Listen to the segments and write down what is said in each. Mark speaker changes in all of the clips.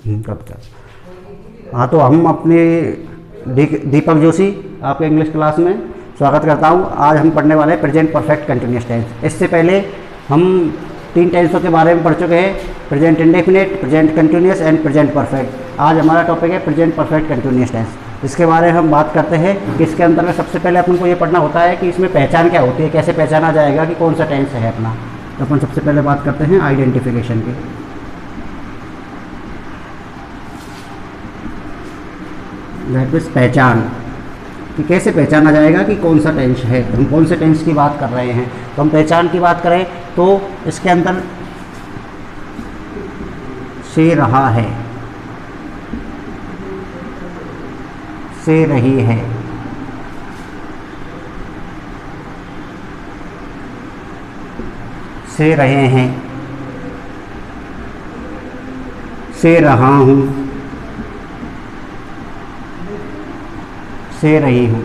Speaker 1: कब तक। हाँ, तो हम अपने दीपक जोशी आपके इंग्लिश क्लास में स्वागत करता हूँ। आज हम पढ़ने वाले हैं प्रेजेंट परफेक्ट कंटिन्यूस टेंस। इससे पहले हम 3 टेंसों के बारे में पढ़ चुके हैं, present indefinite, present continuous and present perfect. आज हमारा टॉपिक है प्रेजेंट परफेक्ट कंटिन्यूस टेंस। इसके बारे में हम बात करते हैं कि इसके अंदर में सबसे पहले अपन को ये पढ़ना होता है कि इसमें पहचान क्या होती है, कैसे पहचाना जाएगा कि कौन सा टेंस है अपना। तो अपन सबसे पहले बात करते हैं आइडेंटिफिकेशन की। दैट इज पहचान, कि कैसे पहचाना जाएगा कि कौन सा टेंस है, हम कौन से टेंस की बात कर रहे हैं। तो हम पहचान की बात करें तो इसके अंदर से रहा है, से रही है, से रहे हैं, से रहा हूँ, से रही हूँ।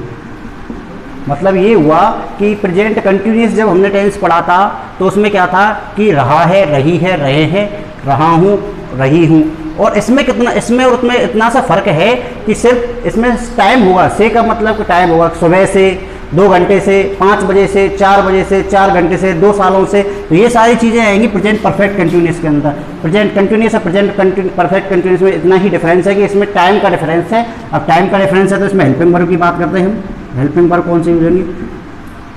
Speaker 1: मतलब ये हुआ कि प्रेजेंट कंटिन्यूस जब हमने टेंस पढ़ा था तो उसमें क्या था कि रहा है, रही है, रहे हैं, रहा हूँ, रही हूँ। और इसमें कितना, इसमें और उसमें इतना सा फर्क है कि सिर्फ इसमें टाइम होगा, से का मतलब कि टाइम होगा, सुबह से, 2 घंटे से, 5 बजे से, 4 बजे से, 4 घंटे से, 2 सालों से। तो ये सारी चीज़ें आएंगी प्रेजेंट परफेक्ट कंटिन्यूस के अंदर। प्रेजेंट कंटिन्यूस और प्रेजेंट परफेक्ट कंटिन्यूस में इतना ही डिफरेंस है कि इसमें टाइम का डिफरेंस है। अब टाइम का डिफरेंस है तो इसमें हेल्पिंग वर्ब की बात करते हैं हम। हेल्पिंग वर्ब कौन सी होगी?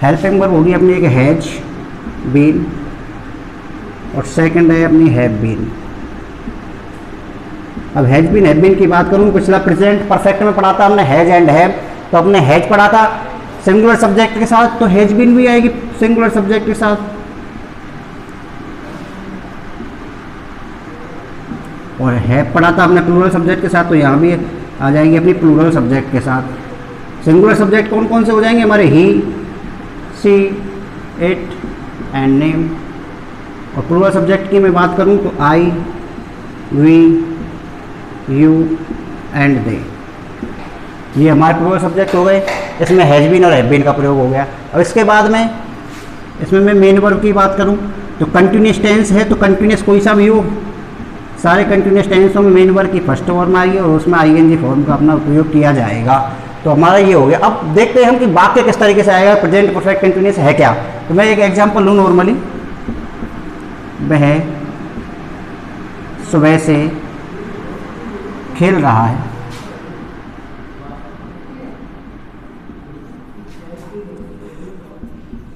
Speaker 1: हेल्पिंग वर्ब होगी अपनी एक हैज बीन और सेकंड है अपनी हैव बीन। अब हैज बीन हैव बीन की बात करूँ, पिछला प्रेजेंट परफेक्ट में पढ़ा था हमने हैज एंड हैव। तो अपने हैज पढ़ा था सिंगुलर सब्जेक्ट के साथ, तो हैज बीन भी आएगी सिंगुलर सब्जेक्ट के साथ। और हैव पढ़ा था हमने प्लूरल सब्जेक्ट के साथ, तो यहाँ भी आ जाएंगे अपनी प्लूरल सब्जेक्ट के साथ। सिंगुलर सब्जेक्ट कौन कौन से हो जाएंगे हमारे? ही, सी, इट एंड नेम। और प्लूरल सब्जेक्ट की मैं बात करूँ तो आई, वी, यू एंड दे। ये हमारे प्लूरल सब्जेक्ट हो गए। इसमें हैज बीन और हैव बीन का प्रयोग हो गया। अब इसके बाद में इसमें मैं मेन वर्ब की बात करूं तो कंटिन्यूस टेंस है, तो कंटिन्यूस कोई सा भी हो, सारे कंटिन्यूस टेंसों में मेन वर्ब की फर्स्ट फॉर्म आएगी और उसमें आईएनजी फॉर्म का अपना उपयोग किया जाएगा। तो हमारा ये हो गया। अब देखते हैं हम कि वाक्य किस तरीके से आएगा, प्रेजेंट परफेक्ट कंटिन्यूस है क्या। तो मैं एक एग्जाम्पल लूँ नॉर्मली, वह सुबह से खेल रहा है,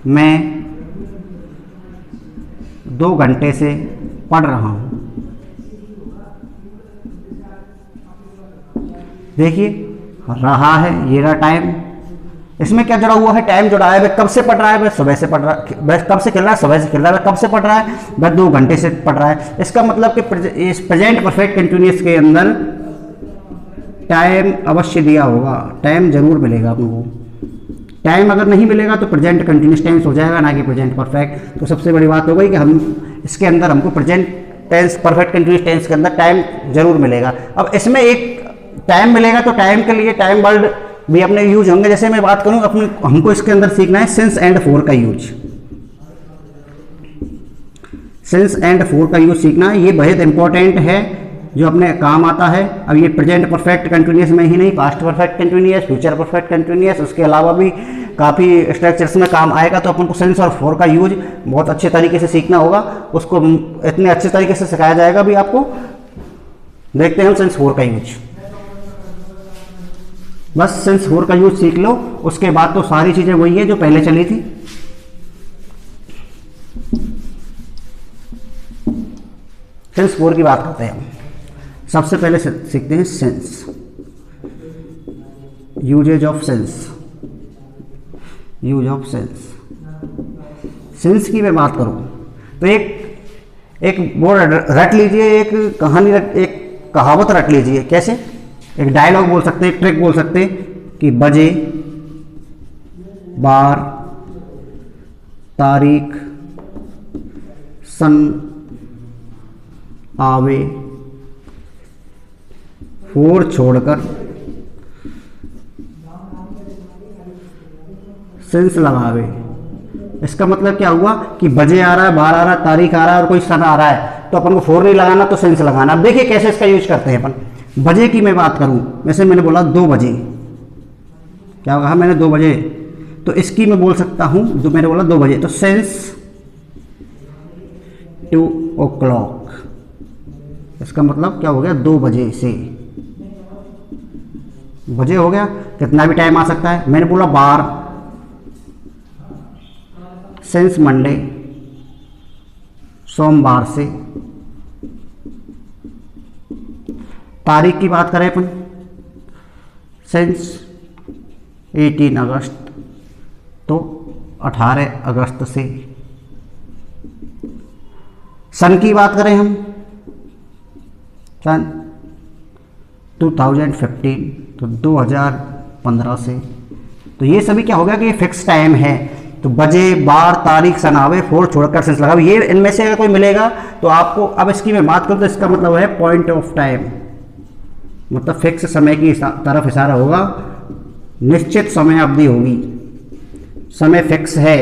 Speaker 1: मैं 2 घंटे से पढ़ रहा हूँ। देखिए रहा है, ये रहा टाइम। इसमें क्या जुड़ा हुआ है? टाइम जुड़ा है। वह कब से पढ़ रहा है? वह सुबह से पढ़ रहा है। वह कब से खेल रहा है? सुबह से खेल रहा है। वह कब से पढ़ रहा है? वह 2 घंटे से पढ़ रहा है। इसका मतलब कि इस प्रेजेंट परफेक्ट कंटिन्यूस के अंदर टाइम अवश्य दिया होगा, टाइम जरूर मिलेगा आपको। टाइम अगर नहीं मिलेगा तो प्रेजेंट कंटिन्यूस टेंस हो जाएगा, ना कि प्रेजेंट परफेक्ट। तो सबसे बड़ी बात हो गई कि हम इसके अंदर हमको present tense perfect continuous tense के अंदर टाइम जरूर मिलेगा। अब इसमें एक टाइम मिलेगा तो टाइम के लिए टाइम वर्ड भी अपने यूज होंगे। जैसे मैं बात करूं अपने, हमको इसके अंदर सीखना है सिंस एंड फॉर का यूज। सिंस एंड फॉर का यूज सीखना, ये बहुत इंपॉर्टेंट है, जो अपने काम आता है। अब ये प्रेजेंट परफेक्ट कंटिन्यूस में ही नहीं, past perfect continuous, future perfect continuous, उसके अलावा भी काफ़ी स्ट्रक्चर्स में काम आएगा। तो अपन को सिंस और फॉर का यूज बहुत अच्छे तरीके से सीखना होगा। उसको इतने अच्छे तरीके से सिखाया जाएगा भी आपको। देखते हैं हम सिंस फॉर का यूज। बस सिंस फॉर का यूज सीख लो, उसके बाद तो सारी चीज़ें वही है जो पहले चली थी। सिंस फॉर की बात करते हैं हम। सबसे पहले सीखते हैं tense, usages of tense. Use of tense, tense की मैं बात करूं तो एक वर्ड रट लीजिए, एक कहानी एक कहावत रट लीजिए। कैसे? एक डायलॉग बोल सकते हैं, एक ट्रिक बोल सकते हैं कि बजे, बार, तारीख, सन, आवे, फोर छोड़कर सेंस लगावे। इसका मतलब क्या हुआ कि बजे आ रहा है, बार आ रहा है, तारीख आ रहा है और कोई सन आ रहा है, तो अपन को फोर नहीं लगाना तो सेंस लगाना। अब देखिए कैसे इसका यूज करते हैं अपन। बजे की मैं बात करूं, वैसे मैंने बोला 2 बजे, क्या कहा मैंने 2 बजे, तो इसकी मैं बोल सकता हूं, जो मैंने बोला 2 बजे, तो सेंस 2 o'clock, इसका मतलब क्या हो गया 2 बजे से, बजे हो गया, कितना भी टाइम आ सकता है। मैंने बोला बार, सेंस मंडे, सोमवार से। तारीख की बात करें अपन, सेंस 18 अगस्त, तो 18 अगस्त से। सन की बात करें हम, सन 2015, तो 2015 से। तो ये सभी क्या हो गया कि ये फिक्स टाइम है, तो बजे, बार, तारीख, सन आवे, फोर छोड़कर सेंस लगा, ये इनमें से अगर कोई मिलेगा तो आपको, अब इसकी मैं बात करूँ तो इसका मतलब है पॉइंट ऑफ टाइम, मतलब फिक्स समय की तरफ इशारा होगा, निश्चित समय अवधि होगी, समय फिक्स है,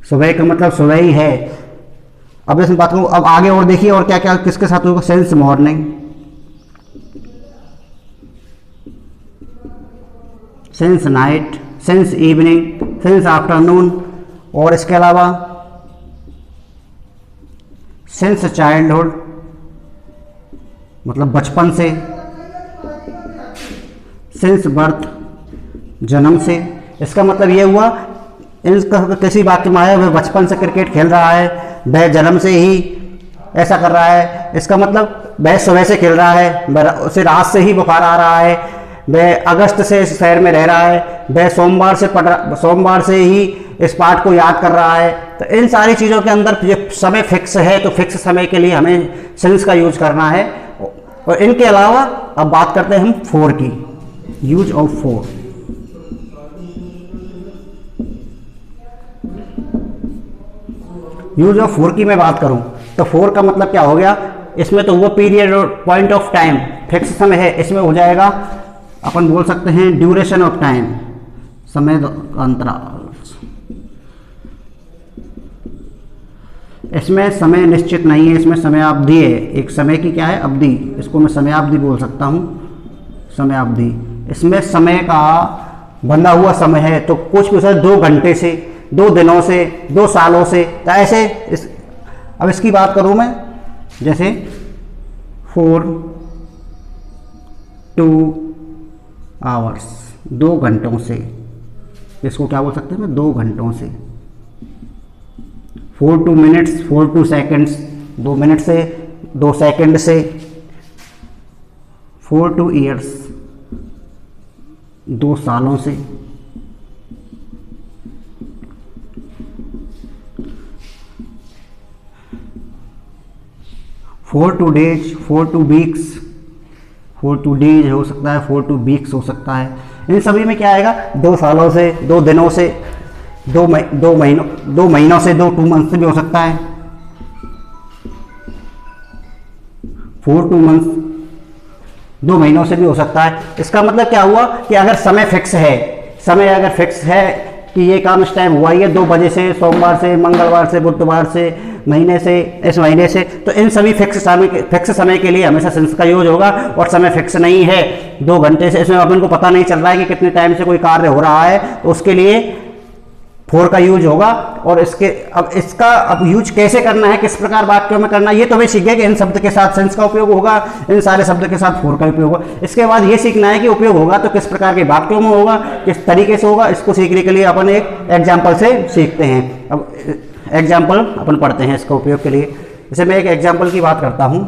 Speaker 1: सुबह का मतलब सुबह ही है। अब इसमें बात करूँ, अब आगे और देखिए और क्या क्या किसके साथ होगा, sense morning, sense night, sense evening, sense afternoon, और इसके अलावा सेंस चाइल्डहुड, मतलब बचपन से, सेंस बर्थ, जन्म से। इसका मतलब ये हुआ, इनका किसी वाक्य में आया वह बचपन से क्रिकेट खेल रहा है, वह जन्म से ही ऐसा कर रहा है, इसका मतलब वह सुबह से खेल रहा है, उसे रात से ही बुखार आ रहा है, वह अगस्त से इस शहर में रह रहा है, वह सोमवार से ही इस पाठ को याद कर रहा है। तो इन सारी चीज़ों के अंदर ये समय फिक्स है, तो फिक्स समय के लिए हमें सेंस का यूज करना है। और इनके अलावा अब बात करते हैं हम फोर की, use of four. Use of four की मैं बात करूं तो फोर का मतलब क्या हो गया, इसमें तो वो पीरियड और पॉइंट ऑफ टाइम फिक्स समय है, इसमें हो जाएगा अपन बोल सकते हैं ड्यूरेशन ऑफ टाइम, समय का अंतराल। इसमें समय निश्चित नहीं है, इसमें समय अवधि है, एक समय की क्या है अवधि, इसको मैं समय अवधि बोल सकता हूँ, समय अवधि। इसमें समय का बंधा हुआ समय है, तो कुछ भी 2 घंटे से, 2 दिनों से, 2 सालों से, तो ऐसे अब इसकी बात करूँ मैं, जैसे 4 2 आवर्स, 2 घंटों से, इसको क्या बोल सकते हैं मैं 2 घंटों से। 4 2 मिनट्स, 4 2 सेकेंड्स, 2 मिनट से, 2 सेकेंड से। 4 2 ईयर्स, 2 सालों से। 4 2 डेज, 4 2 वीक्स, 4 2 डेज हो सकता है, 4 2 वीक्स हो सकता है। इन सभी में क्या आएगा, 2 सालों से, 2 दिनों से, 2 महीनों से, 2 मंथ से भी हो सकता है। 4 2 मंथ, 2 महीनों से भी हो सकता है। इसका मतलब क्या हुआ कि अगर समय फिक्स है, समय अगर फिक्स है कि ये काम इस टाइम हुआ ही है 2 बजे से, सोमवार से, मंगलवार से, बुधवार से, महीने से, इस महीने से, तो इन सभी फिक्स समय के लिए हमेशा सेंस का यूज होगा। और समय फिक्स नहीं है 2 घंटे से, इसमें अपन को पता नहीं चल रहा है कि कितने टाइम से कोई कार्य हो रहा है, तो उसके लिए 4 का यूज होगा। और इसका अब यूज कैसे करना है, किस प्रकार वाक्यों में करना है, ये तो हमें सीख गए कि इन शब्द के साथ सेंस का उपयोग होगा, इन सारे शब्द के साथ 4 का उपयोग होगा। इसके बाद ये सीखना है कि उपयोग होगा तो किस प्रकार के वाक्यों में होगा, किस तरीके से होगा। इसको सीखने के लिए अपन एक एग्जाम्पल से सीखते हैं। अब एग्जाम्पल अपन पढ़ते हैं इसका उपयोग के लिए। जैसे मैं एक एग्जाम्पल की बात करता हूँ।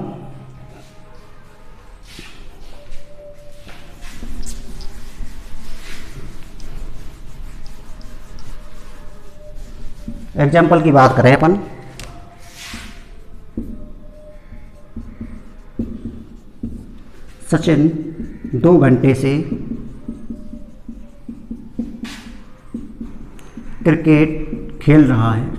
Speaker 1: एग्जाम्पल की बात करें अपन, सचिन 2 घंटे से क्रिकेट खेल रहा है।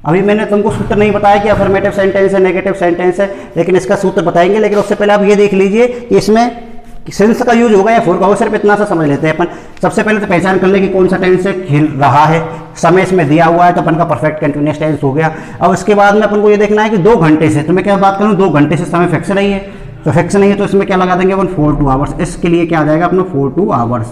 Speaker 1: अभी मैंने तुमको सूत्र नहीं बताया कि अफर्मेटिव सेंटेंस है, नेगेटिव सेंटेंस है, लेकिन इसका सूत्र बताएंगे। लेकिन उससे पहले आप ये देख लीजिए कि इसमें सिंस का यूज होगा या फॉर का होगा, सिर्फ इतना सा समझ लेते हैं अपन। सबसे पहले तो पहचान कर ले कि कौन सा टेंस से खेल रहा है, समय इसमें दिया हुआ है तो अपन का परफेक्ट कंटिन्यूअस टेंस हो गया। अब इसके बाद में अपन को ये देखना है कि 2 घंटे से, तो मैं क्या बात करूँ, 2 घंटे से समय फिक्स नहीं है, तो फिक्स नहीं है तो इसमें क्या लगा देंगे अपन 4 2 आवर्स। इसके लिए क्या आ जाएगा अपना 4 2 आवर्स,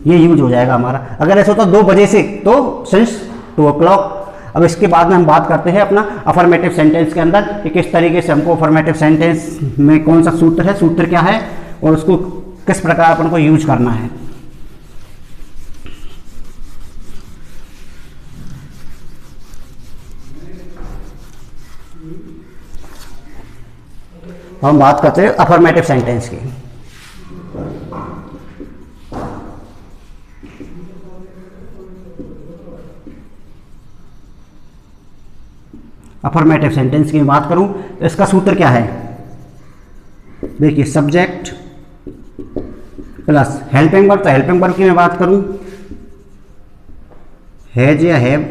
Speaker 1: ये यूज हो जाएगा हमारा। अगर ऐसा होता 2 बजे से तो सिंस 2 o'clock। अब इसके बाद में हम बात करते हैं अपना अफर्मेटिव सेंटेंस के अंदर कि किस तरीके से हमको अफर्मेटिव सेंटेंस में कौन सा सूत्र है, सूत्र क्या है और उसको किस प्रकार अपन को यूज करना है। हम बात करते हैं अफर्मेटिव सेंटेंस की। अफर्मेटिव सेंटेंस की बात करूं तो इसका सूत्र क्या है, देखिए सब्जेक्ट प्लस हेल्पिंग वर्ब। तो हेल्पिंग वर्ब की मैं बात करूं हैज या have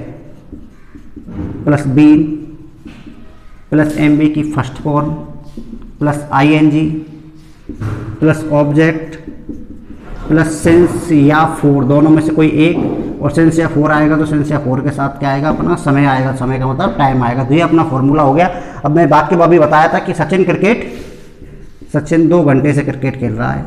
Speaker 1: plus been plus MB की first form plus ING plus object plus since या फॉर, दोनों में से कोई एक, और सिंस या फॉर आएगा तो सिंस या फॉर के साथ क्या आएगा अपना समय आएगा, समय का मतलब टाइम आएगा। तो ये अपना फॉर्मूला हो गया। अब मैं बात के बाद भी बताया था कि सचिन 2 घंटे से क्रिकेट खेल रहा है।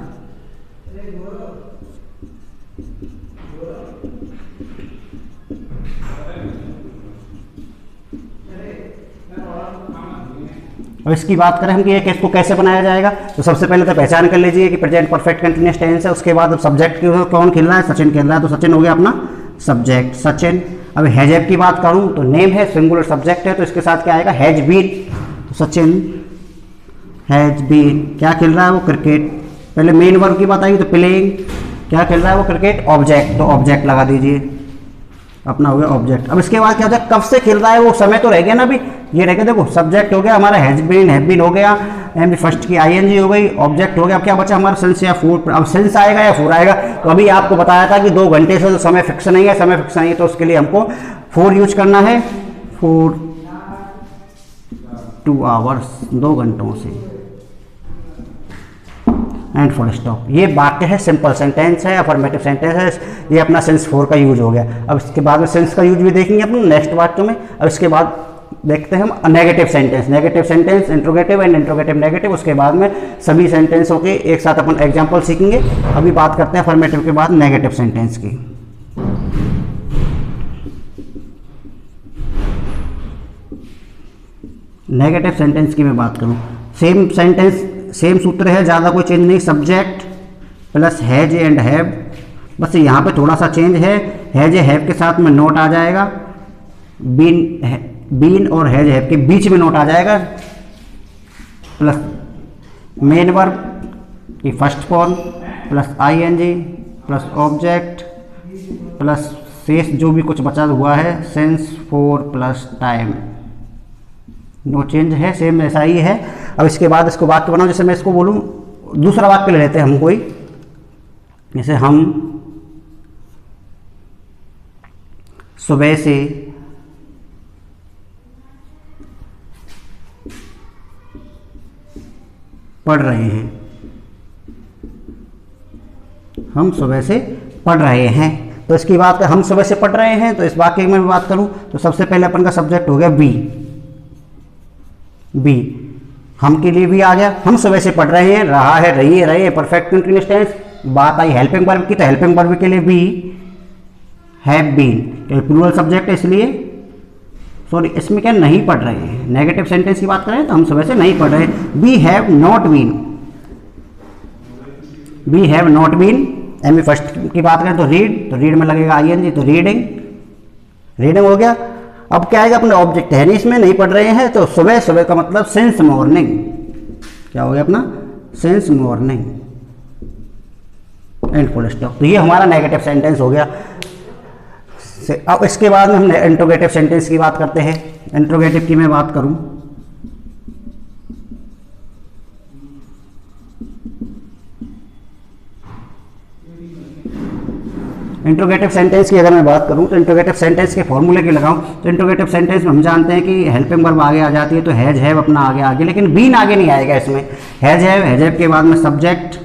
Speaker 1: अब इसकी बात करें हम कि ये इसको कैसे बनाया जाएगा, तो सबसे पहले तो पहचान कर लीजिए कि प्रेजेंट परफेक्ट कंटिन्यूअस टेंस है। उसके बाद अब सब्जेक्ट कौन खेल रहा है, सचिन खेल रहा है, तो सचिन हो गया अपना सब्जेक्ट सचिन। अब हैज की बात करूं तो नेम है, सिंगुलर सब्जेक्ट है, तो इसके साथ क्या आएगा हैज बीन। तो सचिन हैज बीन क्या खेल रहा है वो क्रिकेट। पहले मेन वर्ब की बात आएगी तो प्लेइंग, क्या खेल रहा है वो क्रिकेट, ऑब्जेक्ट, तो ऑब्जेक्ट लगा दीजिए, अपना हो गया ऑब्जेक्ट। अब इसके बाद क्या हो जाए, कब से खेल रहा है वो समय तो रह गया ना अभी, ये रह गया देखो सब्जेक्ट हो गया हमारा हैज बीन हो गया, एम फर्स्ट की आईएनजी हो गई, ऑब्जेक्ट हो गया। अब क्या बचा हमारा सिंस या फॉर। अब सिंस आएगा या फॉर आएगा, तो अभी आपको बताया था कि 2 घंटे से तो समय फिक्स नहीं है, समय फिक्स नहीं है तो उसके लिए हमको फॉर यूज करना है, 4 2 आवर्स, 2 घंटों से, एंड फुल स्टॉप। ये वाक्य है, सिंपल सेंटेंस है, अफर्मेटिव सेंटेंस है, ये अपना सेंस 4 का यूज हो गया। अब इसके बाद में सेंस का यूज भी देखेंगे अपने नेक्स्ट वाक्य में। अब इसके बाद देखते हैं हम negative sentence, negative sentence, interrogative and interrogative negative. उसके बाद में सभी सेंटेंसों के एक साथ अपन एग्जांपल सीखेंगे। अभी बात करते हैं अफर्मेटिव के बाद नेगेटिव सेंटेंस की। नेगेटिव सेंटेंस की मैं बात करूं, सेम सेंटेंस, सेम सूत्र है, ज़्यादा कोई चेंज नहीं, subject plus has and have, बस यहाँ पे थोड़ा सा चेंज है, हैज हैव के साथ में नोट आ जाएगा, बीन और हैज हैव के बीच में नोट आ जाएगा, प्लस मेन वर्ब की first form plus ING plus object plus शेष जो भी कुछ बचा हुआ है since for plus time, no change है, सेम ऐसा ही है। अब इसके बाद इसको वाक्य बनाओ, जैसे मैं इसको बोलूँ, दूसरा वाक्य ले लेते हैं हम कोई, जैसे हम सुबह से पढ़ रहे हैं, हम सुबह से पढ़ रहे हैं। तो इसकी बात हम सुबह से पढ़ रहे हैं, तो इस वाक्य में बात करूं तो सबसे पहले अपन का सब्जेक्ट हो गया बी, हम के लिए भी आ गया, हम सुबह से पढ़ रहे हैं, रहा है, रही है, रहे, परफेक्ट कंटीन्यूअस टेंस। बात आई हेल्पिंग वर्ब की, तो हेल्पिंग वर्ब के लिए be have been, plural subject है इसलिए, सॉरी इसमें क्या नहीं पढ़ रहे हैं, नेगेटिव सेंटेंस की बात करें तो हम सुबह से नहीं पढ़ रहे। Be have not been, be have not been, M first की बात करें तो रीड में लगेगा आईएनजी, तो रीडिंग हो गया। अब क्या आएगा, अपने ऑब्जेक्ट है नहीं, इसमें नहीं पढ़ रहे हैं, तो सुबह का मतलब सिंस मॉर्निंग, क्या हो गया अपना since morning, and full stop. तो ये हमारा नेगेटिव सेंटेंस हो गया। अब इसके बाद में हम इंट्रोगेटिव सेंटेंस की बात करते हैं। इंट्रोगेटिव की मैं बात करूं, इंट्रोगेटिव सेंटेंस की अगर मैं बात करूं तो इंट्रोगेटिव सेंटेंस के फॉर्मूले के लगाऊं तो इंट्रोगेटिव सेंटेंस में हम जानते हैं कि हेल्पिंग वर्ब आगे आ जाती है, तो हैज हैव अपना आगे आगे, लेकिन बीन आगे नहीं आएगा इसमें। हैज हैव के बाद में सब्जेक्ट,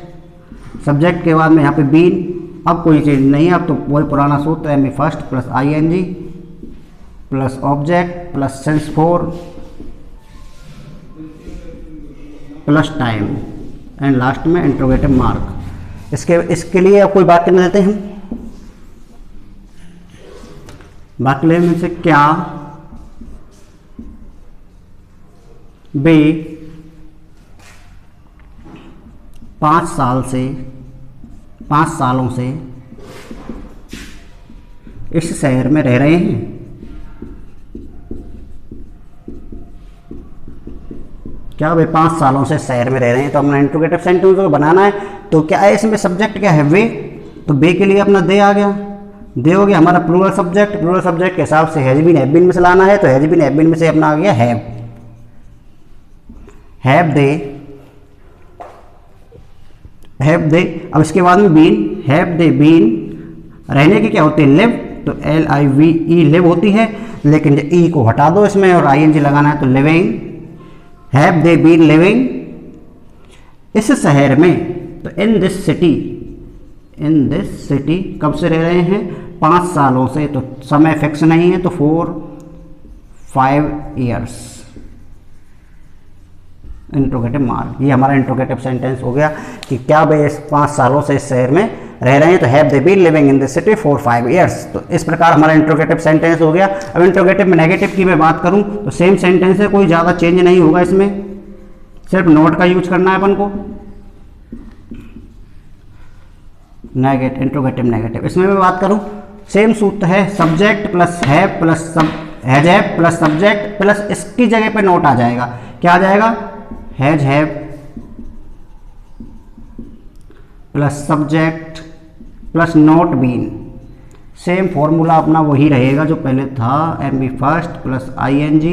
Speaker 1: सब्जेक्ट के बाद में यहाँ पे बीन। अब कोई चीज़ नहीं है, अब तो वही पुराना सूत्र है, M first plus ING plus object plus since for plus time and last में इंट्रोगेटिव मार्क। इसके लिए अब कोई वाक्य नहीं देते हैं हम। वाक्य में से क्या बे 5 सालों से इस शहर में रह रहे हैं। क्या वे 5 सालों से शहर में रह रहे हैं, तो अपना इंट्रोगेटिव सेंटेंस को बनाना है। तो क्या है इसमें सब्जेक्ट क्या है, वे, तो वे के लिए अपना दे आ गया, दे हो गया हमारा प्लूरल सब्जेक्ट। प्लूरल सब्जेक्ट के हिसाब से हैज बीन हैव बीन में से लाना है, तो हैज बीन हैव बीन में से अपना आ गया हैव दे। अब इसके बाद में बीन, हैव दे बीन, रहने की क्या होती है, लिव, तो LIVE लिव होती है, लेकिन ई को हटा दो इसमें और ING लगाना है, तो living. Have they been living इस शहर में, तो इन दिस सिटी कब से रह रहे हैं, 5 सालों से, तो समय फिक्स नहीं है, तो 4-5 ईयर्स इंट्रोगेटिव मार्क। ये हमारा इंट्रोगेटिव सेंटेंस हो गया कि क्या वे 5 सालों से इस शहर में रह रहे हैं, तो have they been living in this city 4-5 years. तो इस प्रकार हमारा इंट्रोगेटिव सेंटेंस हो गया। अब इंट्रोगेटिव में नेगेटिव की मैं बात करूं तो सेम सेंटेंस है, कोई ज़्यादा चेंज नहीं होगा इसमें, सिर्फ नोट का यूज करना है अपन को। इंट्रोगेटिव नेगेटिव, इसमें मैं बात करूं सेम सूत्र है, subject plus have plus has have plus subject plus इसकी जगह पे नोट आ जाएगा। क्या आ जाएगा, has have plus subject plus not been. Same formula अपना वही रहेगा जो पहले था, MB first plus ING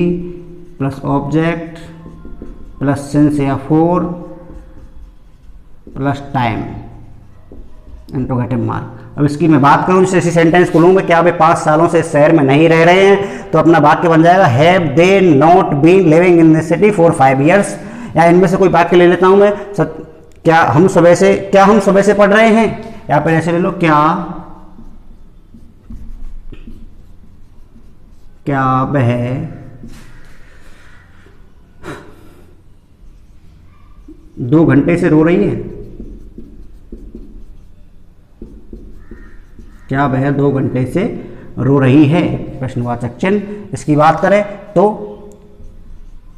Speaker 1: plus object plus since या for plus time interrogative mark. अब इसकी मैं बात करूं, जैसे इसी सेंटेंस को लूँगा, क्या वे 5 सालों से शहर में नहीं रह रहे हैं, तो अपना वाक्य बन जाएगा have they not been living in this city 4-5 years. या इनमें से कोई वाक्य ले लेता हूं मैं, क्या हम सुबह से पढ़ रहे हैं, या फिर ऐसे ले लो, क्या वह 2 घंटे से रो रही है, क्या वह 2 घंटे से रो रही है, प्रश्नवाचक चिन्ह। इसकी बात करें तो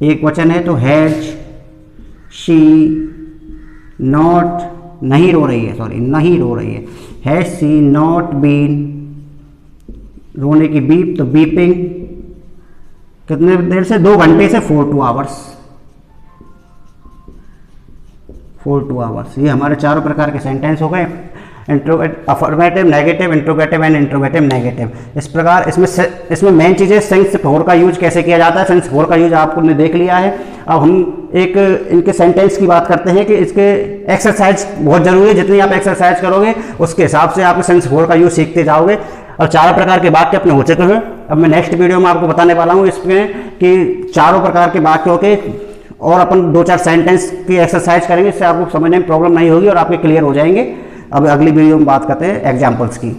Speaker 1: एक वचन है, तो हैज शी नॉट, नहीं रो रही है, हैज शी नॉट बीन, रोने की बीप, तो बीपिंग कितने देर से, 2 घंटे से 4-2 आवर्स। ये हमारे चारों प्रकार के सेंटेंस हो गए, affirmative, negative, interrogative and interrogative negative. इस प्रकार इसमें मेन चीज़ है सेंस फोर का यूज कैसे किया जाता है। सेंस फोर का यूज आपने देख लिया है। अब हम एक इनके सेंटेंस की बात करते हैं कि इसके एक्सरसाइज बहुत जरूरी है। जितनी आप एक्सरसाइज करोगे उसके हिसाब से आप सेंस फोर का यूज सीखते जाओगे। और चारों प्रकार के वाक्य अपने हो चुके हैं। अब मैं नेक्स्ट वीडियो में आपको बताने वाला हूँ इसमें कि चारों प्रकार के वाक्यों के और अपन 2-4 सेंटेंस की एक्सरसाइज करेंगे। इससे आपको समझने में प्रॉब्लम नहीं होगी और आपके क्लियर हो जाएंगे। अब अगली वीडियो में बात करते हैं एग्जाम्पल्स की।